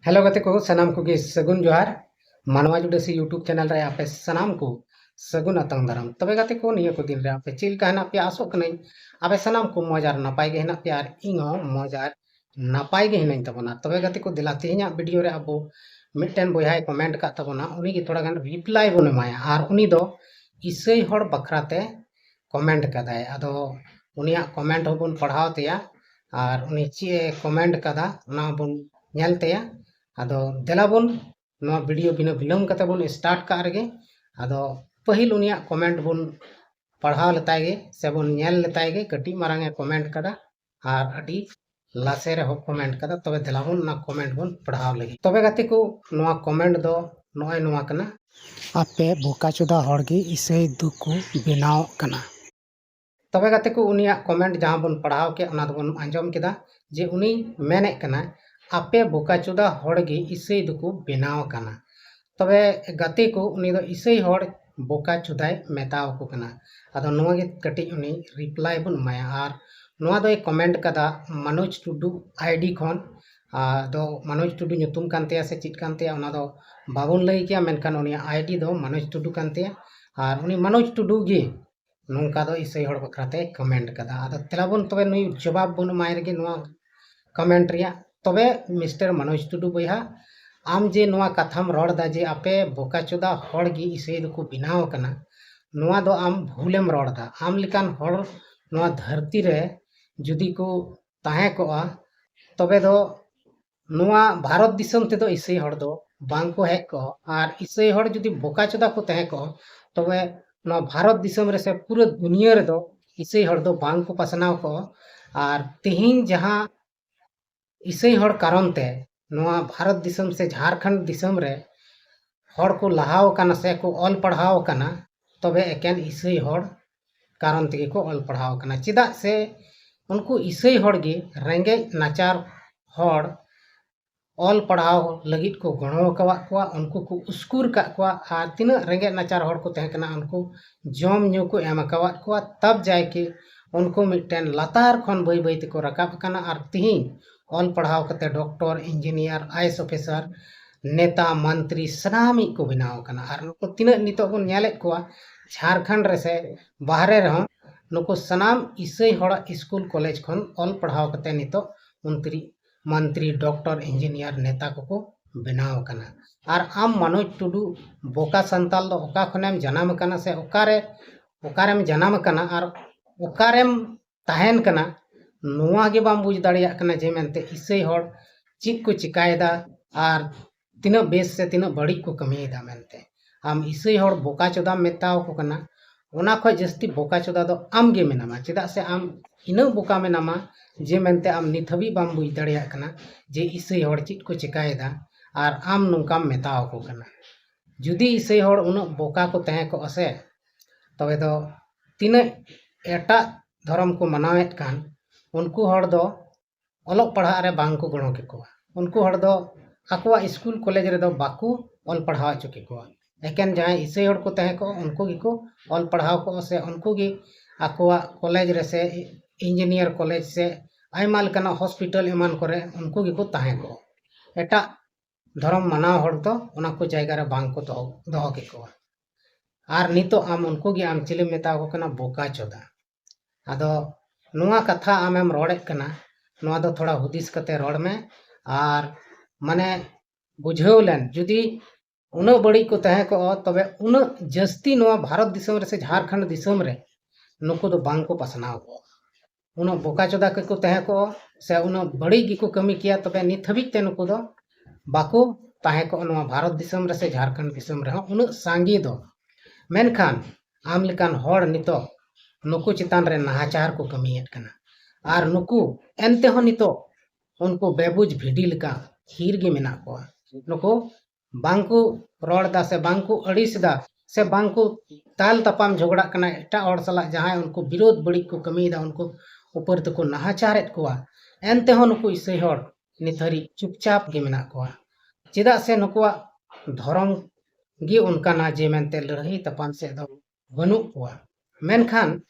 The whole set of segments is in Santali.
हेलो गते को सनाम को गे सगुन जोहार मानवा जुड़सी यूट्यूब चैनल रे आपे सनाम को सगुन अतंग दाराम तबे गते को निया को दिन रे आपे चिल का हेना पे आसो कनै आपे सनाम को मजार नपाय गे हेना पे आर इंगो मजार नपाय गे हेना तबना तबे गते को दिला तेहना वीडियो रे अबो मिटन बोयाय कमेंट का तबना उनी की थोड़ा गान रिप्लाई बन एमाया आर उनी दो इसई हड़ बखराते कमेंट कदाय अदो उनिया कमेंट होबन पढ़ाव तेया आर उनी चे कमेंट कदा ना बन ñel तेया आदो देलाबन नवा वीडियो बिना विलम्ब कते बन स्टार्ट का रगे आदो पहिल उनिया कमेंट बन पढ़ाव लेतायगे से बन ñel लेतायगे कटी मारांगे कमेंट कदा आर अडी लासे रे हो कमेंट कदा तबे देलाबन ना कमेंट बन पढ़ाव लगे तबे गते को नवा कमेंट दो नय नवा कना आपे बोकाचोदा हड़गे इसई दुकु बेनाव कना तबे गते को उनिया कमेंट जहां बन पढ़ाव के उना दबन आंजम केदा जे उनी मेने कना आपे बोकाचोदा हड़गे इसई दुकु बेनाव कना तबे गते को उनी दो इसई हड़ बोकाचोदाय मेताव को कना आदो नोवा गे कटी उनी रिप्लाई बन माया आर नोवा दो कमेंट कदा मनोज टुडू आईडी खन आदो Manoj Tudu nyutum kanteya se chit kanteya ona do babun lay kiya menkan unia ID दो मनोज टुडू kanteya आर उनी मनोज टुडू गे नोंका दो इसई हड़ बखराते कमेंट कदा आदो तेलाबन तबे नुई जवाब बन माय रगे नोवा कमेंट रिया तबे मिस्टर मनोज टुडू बया आम जे नोवा कथाम रड़दा जे आपे बोकाचोदा हड़गी इसई दुकु बिनाव कना नोवा दो आम भूलेम रड़दा आम लिकान हड़ नोवा धरती रे जुदी को ताहे कोआ तबे दो नोवा भारत दिसम ते दो इसई हड़ दो बांग को हेक को आर इसई हड़ जुदी बोकाचोदा को ताहे को तबे नोवा भारत दिसम रे से पूरा दुनिया रे दो इसई हड़ दो बांग को पसनाव को आर तिहिन जहां इसई हड़ कारण ते नोवा भारत दिसम से झारखंड दिसम रे हड़ को लहाव कना से को ऑल पढ़ाव कना तबे एकेन इसई हड़ कारण ते को ऑल पढ़ाव कना चिदा से उनको इसई हड़ गे रेंगे नाचार हड़ ऑल पढ़ाव लगित को गणो कवा कोआ उनको को उस्कुर का कोआ आ तिना रेंगे नाचार हड़ को तहे कना उनको जम न्यू को एम कवा कोआ तब जाए के उनको मिटन लतार खन बई बई ते को रकाब कना आर तिहिन ऑल पढ़ाव कते डॉक्टर इंजीनियर आईएएस ऑफिसर नेता मंत्री सनामी को बनाव कना आर नुको तिना नितो बन ñेलेत कोआ झारखंड रे से बाहरे रह नुको सनाम इसई हड़ स्कूल कॉलेज खन ऑल पढ़ाव कते नितो मंत्री डॉक्टर इंजीनियर नेता को बनाव कना आर आम मनोज टुडू बोका संताल दो ओका खनेम जनाम कना से ओकारेम जनाम कना आर ओकारेम ताहेन कना नोवा गे बाम बुझ दाड़िया कना जे मेनते इसई हड़ चिक को चिकायदा आर तिना बेस से तिना बड़ी को कमीदा मेनते आम इसई हड़ बोकाचोदा मेताव को कना ओना खय जस्ती बोकाचोदा दो आम गे मेनामा चिदा से आम इना बोका मेनामा जे मेनते आम निथबी बाम बुझ दाड़िया कना जे इसई हड़ चिक को चिकायदा आर आम नुकाम मेताव को कना जुदी इसई हड़ उना बोका को तहे को असे तबे दो तिना एटा धर्म को मनावेत कान उनको हड़ दो ऑलोग पढ़ा रे बांग को गणो के कोआ उनको हड़ दो आकुआ स्कूल कॉलेज रे दो बाकू ऑल पढ़ाव चुके कोआ एकेन जहां इसई हड़ को तहे को उनको गी को ऑल पढ़ाव को से उनको गी आकुआ कॉलेज रे से इंजीनियर कॉलेज से आयमा लकना हॉस्पिटल एमान करे उनको गी को तहे को एटा धर्म मनाव हड़ दो उना को जायगा रे बांग को दो के कोआ आर नितो आम उनको गी आम चिले मेता को कना बोका चोदा आदो नुआ कथा आमेम रड़ेत कना नुआ दो थोड़ा हुदिस कते रड़ में आर माने बुझाव लेन जुदी उना बड़ी को तहे को तबे उना जस्ती नुआ भारत दिसम रे से झारखंड दिसम रे नुको दो बांग को पसनाव को उना बोकाचोदा को तहे को से उना बड़ी गी को कमी किया तबे नित हबी ते नुको दो बाको तहे को नुआ भारत दिसम रे से झारखंड दिसम रे उना सांगी दो मेनखान आम लेकान हड़ नितो नुकु चितान रे नाहाचार को कमीयत कना आर नुकु एनते हो नितो उनको बेबुज भिडी लका हीर गे मेना को नुकु बांको रड़दा से बांको अड़िसदा से बांको ताल तपाम झगड़ा कना एटा और सला जहां उनको विरोध बड़ी को कमीदा उनको ऊपर तको नाहाचारेत कोआ एनते हो नुकु इसई हड़ निथरी चुपचाप गे मेना को चिदा से नुकुआ धर्म गे उनका ना जे मेनते लड़ही तपाम से दो बनु कोआ मेनखान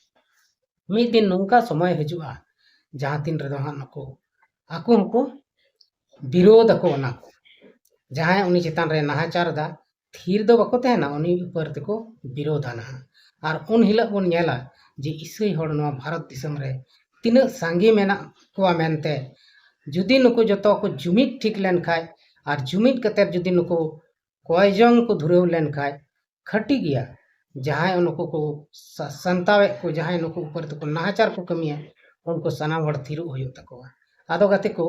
मिद दिन नौका समय हजुआ जहां तीन रे नुको आको हको विरोध को जहां उनी चितान रे नाहाचार दा थीर दो बको तहना उनी ऊपर तेको विरोधा ना और उन हिलक बन नेला जे ईसाई हड़ नवा भारत दिसम रे तिना सांगे मेना कोआ मेनते जुदी नुको जतो को जुमिद ठीक लेन खाय और जुमिद कते जुदी नुको कोयजंग को धुरेव लेन खाय खटी गया जहां उनको को संतावे को जहां नुको ऊपर तेको नाहाचार को कमिया उनको सना हड़ थीरु होयो तकोआ आदो गाते को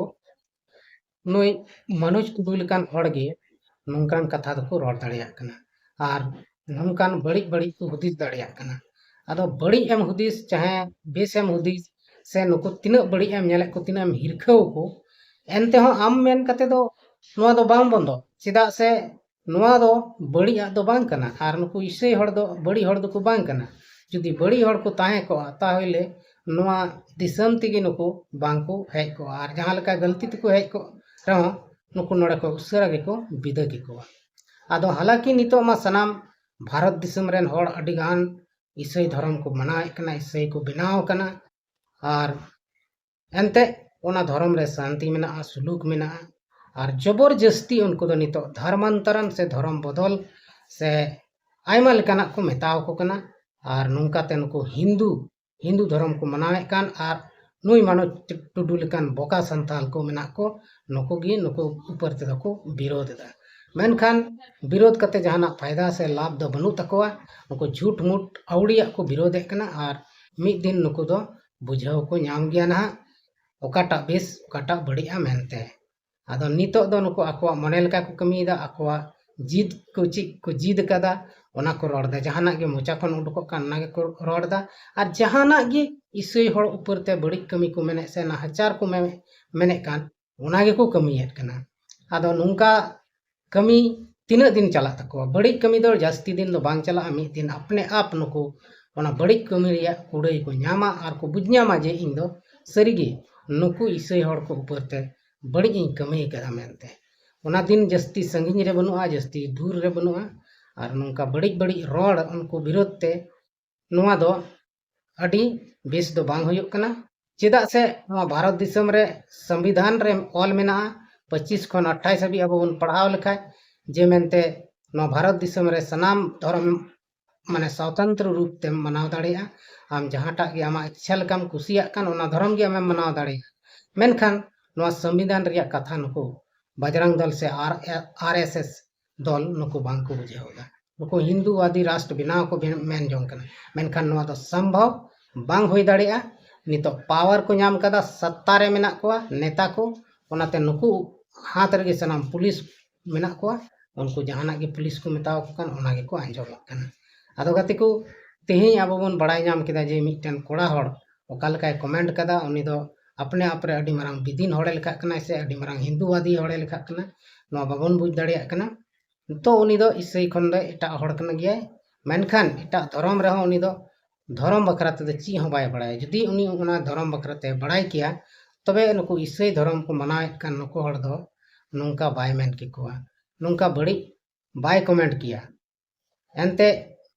नुई मनोज टुडू लेकान हड़ गे नोंकान कथा दको रड़ दाड़िया कना और नोंकान बड़ी बड़ी को हुदिस दाड़िया कना आदो बड़ी एम हुदिस चाहे बेस एम हुदिस से नुको तिना बड़ी एम नेले को तिना एम हिरखाव को एनते हो आम मेन कते दो नुआ दो बांग बंदो चिदा से नुआ दो बड़ी दो बांग कना और नुको ईसाई हड़ दो बड़ी हड़ दो को बांग कना जुदी बड़ी हड़ को ताहे को ताहले नुआ दिसम तिगे नुको बांग को हेज को और जहां लका गलती तको हेज को रहो नुको नोड़े को उसरा के को विदा के को आदो हालांकि नितो मा सनाम भारत दिसम रेन हड़ अडिगान ईसाई धर्म को मनाए कना ईसाई को बनाव कना और एनते ओना धर्म रे शांति मेना सुलूक मेना और जबरदस्ती उनको दो नितो धर्मांतरण से धर्म बदल से आयमा लेकाना को मेताव को कना और नुंकाते नुको हिंदू धर्म को मनावे कान और नुई मनोज टुडू लेकान बोका संताल को मेना को नुको गी नुको ऊपर ते को विरोध दा मेनखान विरोध कते जहाना फायदा से लाभ दो बनु तकोआ नुको झूठ मूठ औड़िया को विरोध कना और मिद दिन नुको दो बुझाव को नाम गया ना ओकाटा बेस ओकाटा बढ़िया मेनते आदो नितो दो नुको आकोआ मने लेका को कमीदा आकोआ जिद को चिक को जिद कदा ओना को रोड़दा जहाना गे मोचा खन उडको कान ना गे को रोड़दा और जहाना गे ईसाई हड़ ऊपर ते बड़ी कमी को मेने से नाहाचार को मेने कान ओना गे को कमीयत कना आदो नुंका कमी तीना दिन चला तको बड़ी कमी दो जास्ती दिन दो बांग चला मिद दिन अपने आप नुको ओना बड़ी कमी रिया कुड़ाई को न्यामा और को बुझनामा जे इन दो सरीगे नुको ईसाई हड़ को ऊपर ते बड़ी इन कमी कदा मेनते ओना दिन जस्ती संगिन रे बनुआ जस्ती दूर रे बनुआ और नुका बड़ी बड़ी रोड उनको विरोध ते नुआ दो अडी बेस दो बांग होयो कना चेदा से भारत दिसम रे संविधान रे ऑल मेना 25 खन 28 हाबी अब बन पढ़ाव लेखा जे मेनते नो भारत दिसम रे सनाम धर्म माने स्वतंत्र रूप ते मनाव दाड़िया आम जहाटा के आमा इच्छा लेकाम कुसिया कान ओना धर्म गे आम मनाव दाड़िया मेनखान नो संविधान रिया कथा नुको बजरंग दल से आरएसएस दल नुको बांग को बुझावदा नुको हिंदूवादी राष्ट्र बनाव को मेन जोंग कना मेनखान नुआ दो संभव बांग होई दाड़िया नितो पावर को नाम कदा सत्ता रे मेना कोआ नेता को ओनाते नुको हाथ रे सनाम पुलिस मेना कोआ उनको जहाना गे पुलिस को मेताव को कान ओना गे को आंजोम कना आदो गाते को तेही आबो बन बड़ाई नाम केदा जे मिटन कोड़ा हड़ ओका लेकाय कमेंट कदा उनी दो अपने आप रे अडी मारंग बिदिन हड़े लेखा कना से अडी मारंग हिंदूवादी हड़े लेखा कना नो बाबन बुझ दाड़िया कना तो उनी दो ईसाई खन दो एटा हड़ कना गया मेनखान एटा धर्म रे उनी दो धर्म बखरा ते ची हो बाय बड़ाय जुदी उनी ओना धर्म बखरा ते बड़ाय किया तबे नुको ईसाई धर्म को मनाए कान नुको हड़ दो नुंका बाय मेन के कोआ नुंका बड़ी बाय कमेंट किया एनते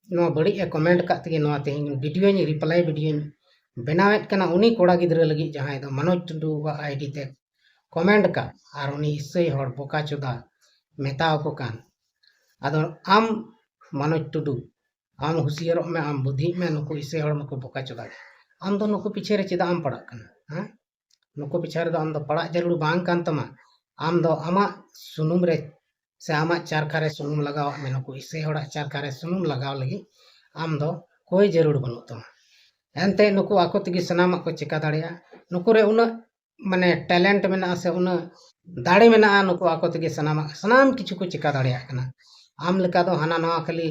नो बड़ी ए कमेंट का तगे नो ते वीडियो नि रिप्लाई वीडियो बनावेत कना उनी कोड़ा गिद्रा लगी जहां दो मनोज टुडू वा आईडी ते कमेंट का और उनी ईसाई हड़ बोका चोदा मेताव को कान आदो आम मनोज टुडू आम हुसियारो में आम बुद्धि में नुको ईसाई हड़ नुको बोका चोदा आम दो नुको पीछे रे चेदा आम पड़ा कना हां नुको पीछे रे दो आम दो पड़ा जरूर बांग कान तमा आम दो आमा सुनुम रे से आमा चारखा रे सुनुम लगाव में नुको ईसाई हड़ चारखा रे सुनुम लगाव लगी आम दो कोई जरूर बनु तमा एनते नुको आको तगी सनाम को चिका दाड़िया नुको रे उना माने टैलेंट मेना से उना दाड़े मेना नुको आको तगी सनाम किछु को चिका दाड़िया कना आम लेका दो हाना नवा खाली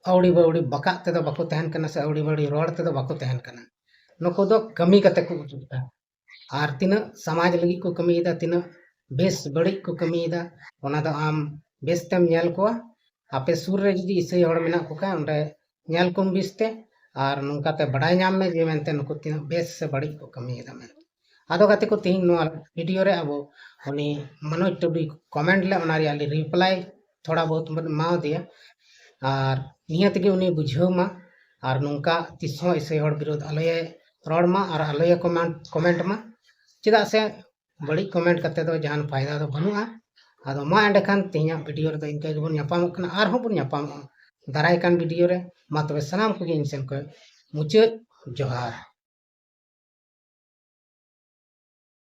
औड़ी बौड़ी बका ते दो बाको तहन कना से औड़ी बौड़ी रोड ते दो बाको तहन कना नुको दो कमी कते को उजुता और तिना समाज लगी को कमीदा तिना बेस बड़ी को कमीदा ओना दो आम बेस तेम नेल को आपे सुर रे जदी ईसाई हड़ मेना को का ओंडे नेल कुम बिस्ते और नुकाते बड़ाई नाम में जे मेनते नुको तीन बेस से बड़ी को कमीदा में आदो गाते को तीन नो वीडियो रे अब उनी मनोज टुडू कमेंट ले ओना रे आली रिप्लाई थोड़ा बहुत माव दिया और नियत के उनी बुझाव मा और नुका तिसो ईसाई हड़ विरोध आलोय रोड मा और आलोय कमेंट मा चिदा से बड़ी कमेंट करते दो जहान फायदा दो बनुआ आदो मा एंडेखान तेहना वीडियो रे इनका गेबोन ᱧᱟᱯᱟᱢᱚᱜ ᱠᱟᱱᱟ आरहों बन ᱧᱟᱯᱟᱢᱚᱜᱼᱟ दाराय कान वीडियो रे मा तबे सनाम को इन सेन को मुचाद जोहार।